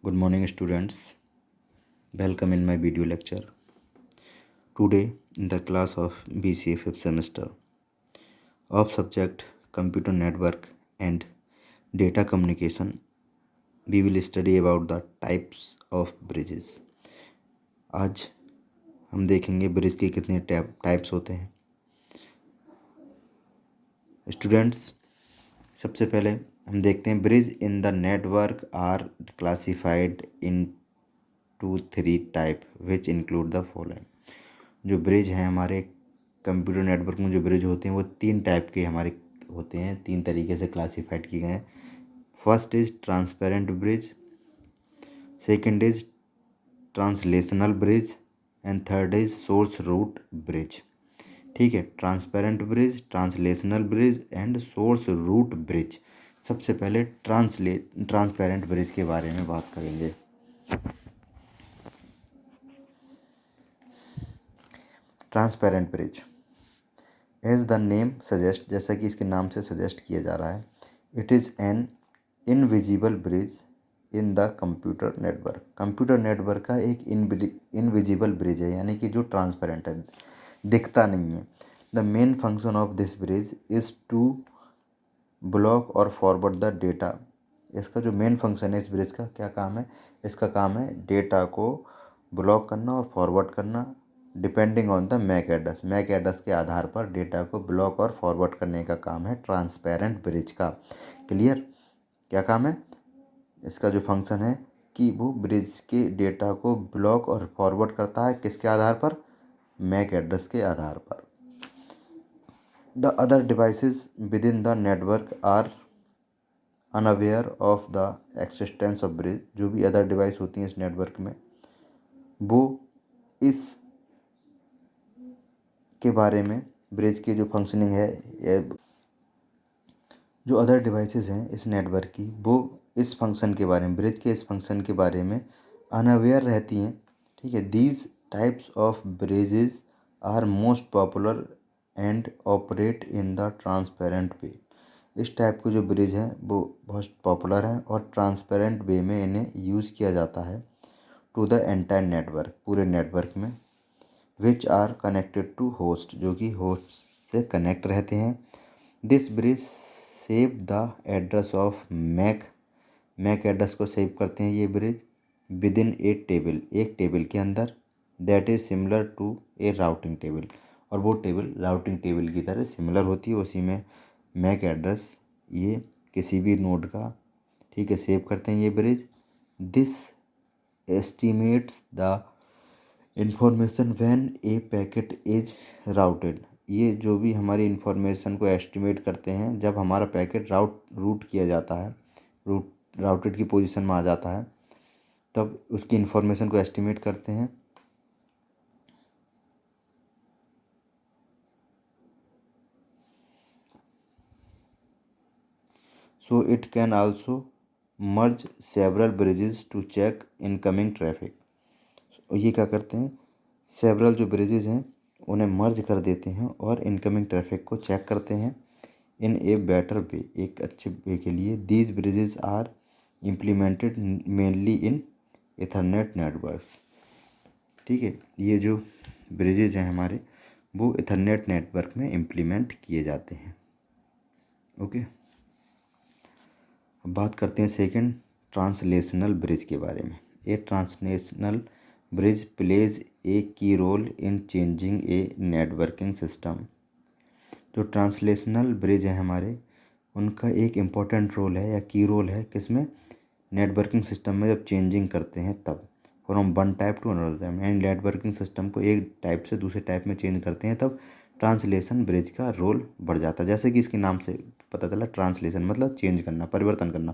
Good morning, students. Welcome in my video lecture. Today, in the class of BCA 5th semester of subject Computer Network and Data Communication, we will study about the types of bridges. आज हम देखेंगे bridge के कितने types होते हैं. Students, सबसे पहले हम देखते हैं bridge in the network are classified into 3 type which include the following. जो ब्रिज हैं हमारे कंप्यूटर नेटवर्क में, जो ब्रिज होते हैं वो 3 टाइप के हमारे होते हैं, 3 तरीके से क्लासिफाइड किए गए हैं. First is transparent bridge, second is translational bridge and third is source route bridge. ठीक है, transparent bridge, translational bridge and source route bridge. सबसे पहले ट्रांसपेरेंट ब्रिज के बारे में बात करेंगे. Transparent bridge, as the name suggest, जैसा कि इसके नाम से सजेस्ट किया जा रहा है, it is an invisible bridge in the computer network. Computer network का एक इनविजिबल ब्रिज है, यानी कि जो ट्रांसपेरेंट है, दिखता नहीं है. The main function of this bridge is to block और फॉरवर्ड द डेटा. इसका जो मेन फंक्शन है इस ब्रिज का, क्या काम है? इसका काम है डेटा को ब्लॉक करना और फॉरवर्ड करना, depending on the MAC address. MAC address के आधार पर डेटा को ब्लॉक और फॉरवर्ड करने का काम है ट्रांसपेरेंट ब्रिज का. क्लियर? क्या काम है इसका? जो फंक्शन है कि वो ब्रिज के डेटा को ब्लॉक और फॉरवर्ड करता है. किसके आधार पर? मैक एड्रेस के आधार पर. The other devices within the network are unaware of the existence of bridge. जो भी अदर डिवाइस होती हैं इस नेटवर्क में, वो इस के बारे में, ब्रिज की जो फंक्शनिंग है, जो अदर डिवाइसेस हैं इस नेटवर्क की, वो इस फंक्शन के बारे में, ब्रिज के इस फंक्शन के बारे में अनअवेयर रहती हैं. ठीक है. These types of bridges are most popular and operate in the transparent way. इस टाइप के जो ब्रिज हैं वो बहुत पॉपुलर हैं और ट्रांसपेरेंट वे में इन्हें यूज़ किया जाता है टू द एंटायर नेटवर्क, पूरे नेटवर्क में, which are connected to host, जो कि होस्ट से कनेक्ट रहते हैं. This bridge save the address of MAC address को सेव करते हैं ये bridge within a table, एक टेबल के अंदर, that is similar to a routing table. और वो टेबल राउटिंग टेबल की तरह सिमिलर होती है. उसी में मैक एड्रेस ये किसी भी नोड का, ठीक है, सेव करते हैं ये bridge. This estimates the information when A packet is routed. ये जो भी हमारी इंफॉर्मेशन को एस्टिमेट करते हैं जब हमारा पैकेट रूट किया जाता है, राउटेड की पोजीशन में आ जाता है, तब उसकी इंफॉर्मेशन को एस्टिमेट करते हैं. So it can also merge several bridges to check incoming traffic. ये क्या करते हैं? सेवरल जो ब्रिजेस हैं उन्हें मर्ज कर देते हैं और इनकमिंग ट्रैफिक को चेक करते हैं इन ए बेटर वे, एक अच्छे वे के लिए. These bridges are implemented mainly in Ethernet networks. ठीक है, ये जो ब्रिजेज हैं हमारे, वो इथरनेट नेटवर्क में इम्प्लीमेंट किए जाते हैं. ओके. अब बात करते हैं सेकंड, ट्रांसलेशनल ब्रिज के बारे में. A translational bridge plays a key role in changing a networking system. जो ट्रांसलेशनल ब्रिज हैं हमारे, उनका एक इम्पॉर्टेंट रोल है या की रोल है किसमें? नेटवर्किंग सिस्टम में जब चेंजिंग करते हैं तब, from one type two another type, यानी नेटवर्किंग सिस्टम को एक टाइप से दूसरे टाइप में चेंज करते हैं, तब ट्रांसलेशन ब्रिज का रोल बढ़ जाता है. जैसे कि इसके नाम से पता चला, ट्रांसलेशन मतलब चेंज करना, परिवर्तन करना.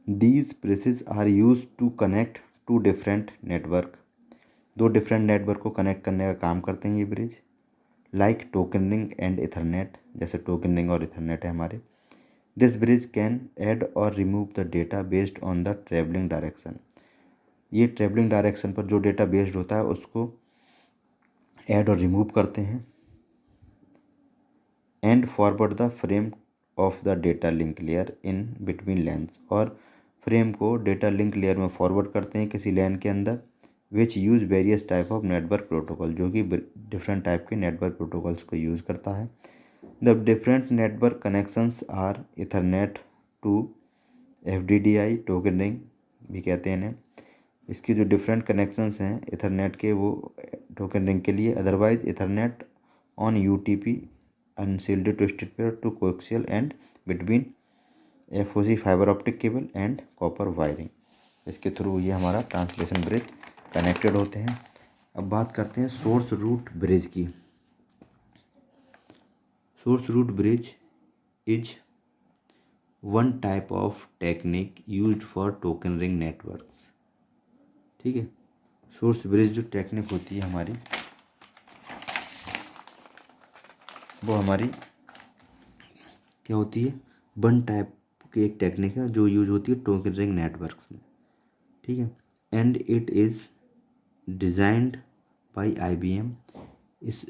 These bridges are use to connect to different network. 2 different network को कनेक्ट करने का काम करते हैं ये bridge. Like token ring and ethernet, जैसे टोकनिंग और इथरनेट है हमारे. दिस ब्रिज कैन ऐड और remove the data based on the travelling direction. ये ट्रेवलिंग डायरेक्शन पर जो डेटा बेस्ड होता है उसको ऐड और रिमूव करते हैं. And forward the frame of the data link layer in between LANs. और फ्रेम को डेटा लिंक लेयर में फॉरवर्ड करते हैं किसी लैन के अंदर, which use various type of network protocol, जो कि डिफरेंट टाइप के नेटवर्क प्रोटोकॉल्स को यूज़ करता है। The different network connections are ethernet to FDDI token ring भी कहते हैं इन्हें। इसकी जो डिफरेंट कनेक्शंस हैं इथरनेट के, वो टोकन रिंग के लिए, otherwise ethernet on UTP unshielded twisted pair to coaxial and between FOC fibre optic cable and copper wiring. इसके थ्रू ये हमारा ट्रांसलेशन ब्रिज कनेक्टेड होते हैं। अब बात करते हैं सोर्स रूट ब्रिज की। Source route bridge is one type of technique used for token ring networks. ठीक है, सोर्स ब्रिज जो टेक्निक होती है हमारी, वो हमारी क्या होती है, वन टाइप की एक टेक्निक है जो यूज होती है टोकन रिंग नेटवर्क्स में। ठीक है, and it is designed by IBM। इस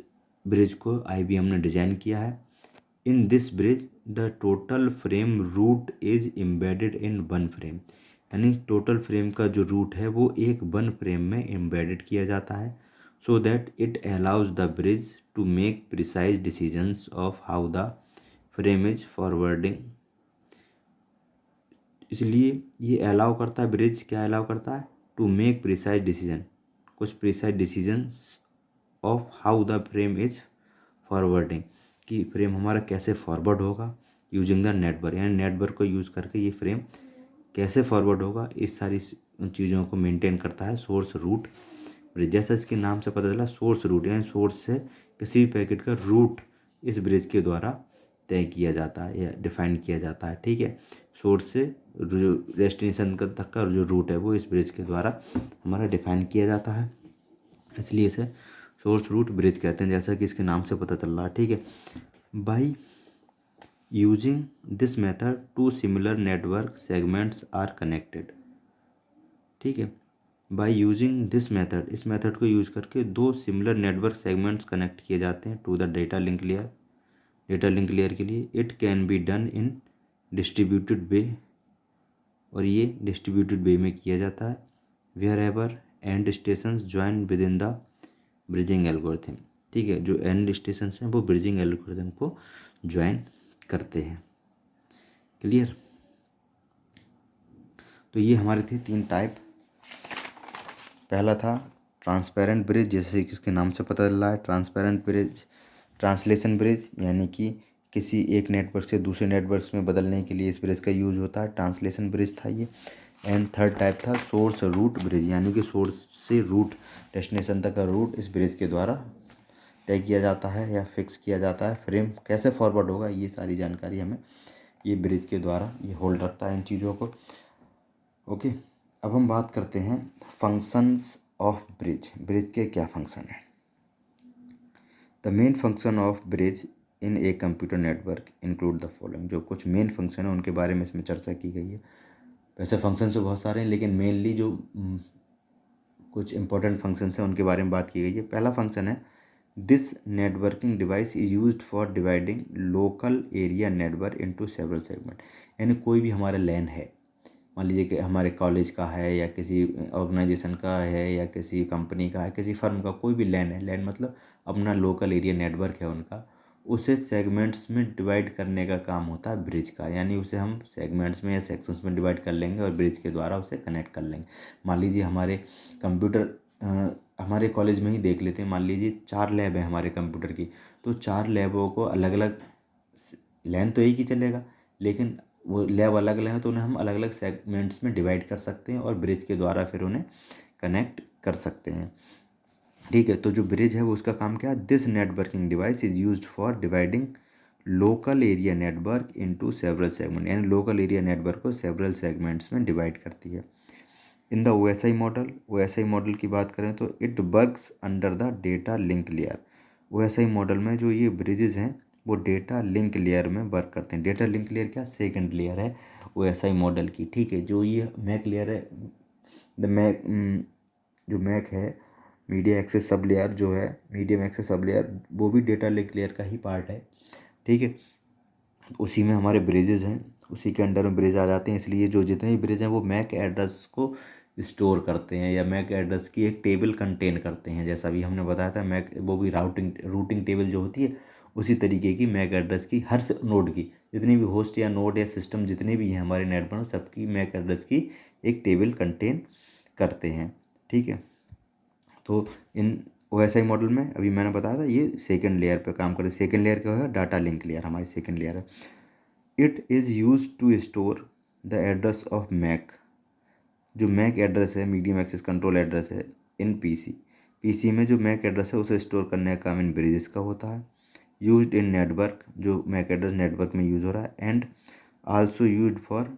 ब्रिज को IBM ने डिज़ाइन किया है। In this bridge the total frame route is embedded in one frame, यानी टोटल फ्रेम का जो रूट है वो एक वन फ्रेम में एम्बेडेड किया जाता है, so that it allows the bridge to make precise decisions of how the frame is forwarding. इसलिए ये अलाउ करता है, ब्रिज क्या अलाउ करता है, टू मेक प्रिसाइज डिसीजन, कुछ precise decisions of how the frame is forwarding, कि frame हमारा कैसे फॉरवर्ड होगा यूजिंग द नेटवर्क, यानी नेटवर्क को यूज़ करके ये फ्रेम कैसे फॉरवर्ड होगा, इस सारी चीज़ों को मेंटेन करता है सोर्स रूट ब्रिज। जैसा इसके नाम से पता चला, सोर्स रूट यानी सोर्स से किसी भी पैकेट का रूट इस ब्रिज के द्वारा तय किया जाता है या डिफाइन किया जाता है। ठीक है, सोर्स से डेस्टिनेशन तक का जो रूट है वो इस ब्रिज के द्वारा हमारा डिफाइन किया जाता है, इसलिए इसे सोर्स रूट ब्रिज कहते हैं, जैसा कि इसके नाम से पता चल रहा है। ठीक है, by using this method two similar network segments are connected. ठीक है, बाई यूजिंग दिस मेथड, इस मेथड को यूज करके दो सिमिलर नेटवर्क सेगमेंट्स कनेक्ट किए जाते हैं to the data link layer. Data link layer के लिए it can be done in distributed way, और ये डिस्ट्रीब्यूटेड वे में किया जाता है, wherever end stations join within the bridging algorithm. ठीक है, जो एंड स्टेशंस हैं वो ब्रिजिंग एल्गोरिथम को ज्वाइन करते हैं। क्लियर? तो ये हमारे थे 3 टाइप। पहला था ट्रांसपेरेंट ब्रिज, जैसे कि इसके नाम से पता चल रहा है, ट्रांसपेरेंट ब्रिज। ट्रांसलेशन ब्रिज यानी कि किसी एक नेटवर्क से दूसरे नेटवर्क्स में बदलने के लिए इस ब्रिज का यूज होता है, ट्रांसलेशन ब्रिज था ये। एंड थर्ड टाइप था सोर्स रूट ब्रिज, यानी कि सोर्स से रूट डेस्टिनेशन तक का रूट इस ब्रिज के द्वारा तय किया जाता है या फिक्स किया जाता है। फ्रेम कैसे फॉरवर्ड होगा ये सारी जानकारी हमें ये ब्रिज के द्वारा ये होल्ड रखता है इन चीज़ों को। ओके, अब हम बात करते हैं फंक्शंस ऑफ ब्रिज। ब्रिज के क्या फंक्शन हैं? The main function of bridge in a computer network include the following. जो कुछ मेन फंक्शन है उनके बारे में इसमें चर्चा की गई है। वैसे फंक्शन तो बहुत सारे हैं, लेकिन मेनली जो कुछ इंपॉर्टेंट फंक्शंस हैं उनके बारे में बात की गई है। पहला फंक्शन है, this networking device is used for dividing local area network into several segment. यानी कोई भी हमारा लैन है, मान लीजिए कि हमारे कॉलेज का है या किसी ऑर्गेनाइजेशन का है या किसी कंपनी का है, किसी फर्म का कोई भी लैन है, लैन मतलब अपना लोकल एरिया नेटवर्क है उनका, उसे सेगमेंट्स में डिवाइड करने का काम होता है ब्रिज का। यानी उसे हम सेगमेंट्स में या सेक्शंस में डिवाइड कर लेंगे और ब्रिज के द्वारा उसे कनेक्ट कर लेंगे। मान लीजिए हमारे कंप्यूटर हमारे कॉलेज में ही देख लेते हैं, मान लीजिए 4 लैब है हमारे कंप्यूटर की, तो 4 लैबों को अलग अलग लैन तो एक ही चलेगा, लेकिन वो लैब अलग अलग हैं तो उन्हें हम अलग अलग सेगमेंट्स में डिवाइड कर सकते हैं और ब्रिज के द्वारा फिर उन्हें कनेक्ट कर सकते हैं। ठीक है, तो जो ब्रिज है वो उसका काम क्या है, this networking device is used for dividing local area network into several segment, यानी लोकल एरिया नेटवर्क को सेवरल सेगमेंट्स में डिवाइड करती है। In the OSI model, OSI model की बात करें तो it works under the data link layer. OSI model में जो ये ब्रिजेज हैं वो डेटा लिंक लेयर में वर्क करते हैं। डेटा लिंक लेयर क्या, सेकंड लेयर है OSI मॉडल की। ठीक है, जो ये मैक लेयर है, द मैक जो मैक है मीडिया एक्सेस सब लेयर जो है, मीडियम एक्सेस सब लेयर, वो भी डेटा लिंक लेयर का ही पार्ट है। ठीक है, उसी में हमारे ब्रिजेज हैं उसी के अंडर में ब्रिज आ जाते हैं। इसलिए जो जितने भी ब्रिज हैं वो मैक एड्रेस को स्टोर करते हैं या मैक एड्रेस की एक टेबल कंटेन करते हैं। जैसा भी हमने बताया था, मैक वो भी रूटिंग टेबल जो होती है उसी तरीके की मैक एड्रेस की हर नोड की जितनी भी होस्ट या नोड या सिस्टम जितने भी हैं हमारे नेट पर सबकी मैक एड्रेस की एक टेबल कंटेन करते हैं। ठीक है, तो इन ओएसआई मॉडल में अभी मैंने बताया था ये सेकंड लेयर पे काम करते। सेकंड लेयर क्या है? डाटा लिंक लेयर हमारी सेकंड लेयर है। It is use to store the address of MAC. जो मैक एड्रेस है, मीडियम एक्सेस कंट्रोल एड्रेस है इन पीसी में जो मैक एड्रेस है उसे स्टोर करने का काम इन ब्रिजेस का होता है। यूज्ड इन नेटवर्क, जो मैक एड्रेस नेटवर्क में यूज़ हो रहा है, and also used for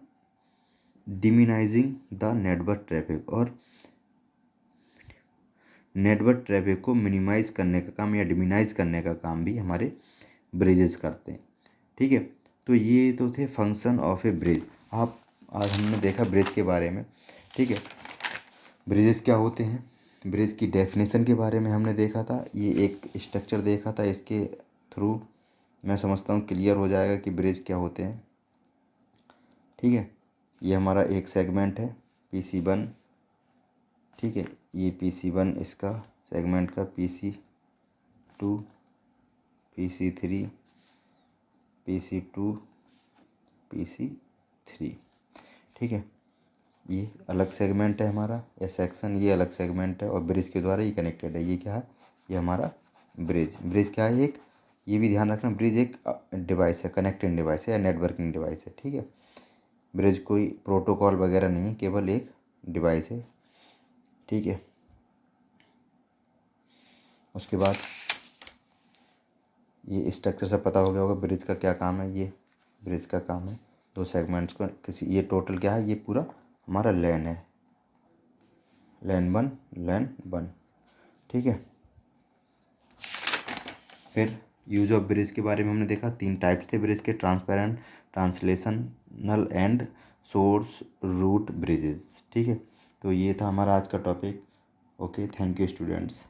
minimising the network traffic, और नेटवर्क ट्रैफिक को मिनिमाइज करने का काम या डिमिनाइज करने का काम भी हमारे ब्रिजेस करते हैं। ठीक है, तो ये तो थे फंक्शन ऑफ ए ब्रिज। आप आज हमने देखा ब्रिज के बारे में। ठीक है, ब्रिजेस क्या होते हैं, ब्रिज की डेफिनेशन के बारे में हमने देखा था। ये एक स्ट्रक्चर देखा था, इसके थ्रू मैं समझता हूँ क्लियर हो जाएगा कि ब्रिज क्या होते हैं। ठीक है, ये हमारा एक सेगमेंट है PC1। ठीक है, ये PC1 इसका सेगमेंट का PC2, PC3, PC2, PC3। ठीक है, ये अलग सेगमेंट है हमारा, ये सेक्शन ये अलग सेगमेंट है और ब्रिज के द्वारा ये कनेक्टेड है। ये क्या है? ये हमारा ब्रिज। ब्रिज क्या है? एक, ये भी ध्यान रखना, ब्रिज एक डिवाइस है, कनेक्टिंग डिवाइस है या नेटवर्किंग डिवाइस है। ठीक है, ब्रिज कोई प्रोटोकॉल वगैरह नहीं है, केवल एक डिवाइस है। ठीक है, उसके बाद ये स्ट्रक्चर से पता हो गया होगा ब्रिज का क्या काम है। ये ब्रिज का काम है दो सेगमेंट्स को किसी, ये टोटल क्या है? ये पूरा हमारा लैन है, लैन 1। ठीक है, फिर यूज ऑफ ब्रिज के बारे में हमने देखा। 3 टाइप्स थे ब्रिज के: transparent, translational and source route bridges. ठीक है, तो ये था हमारा आज का topic. Okay, thank you students.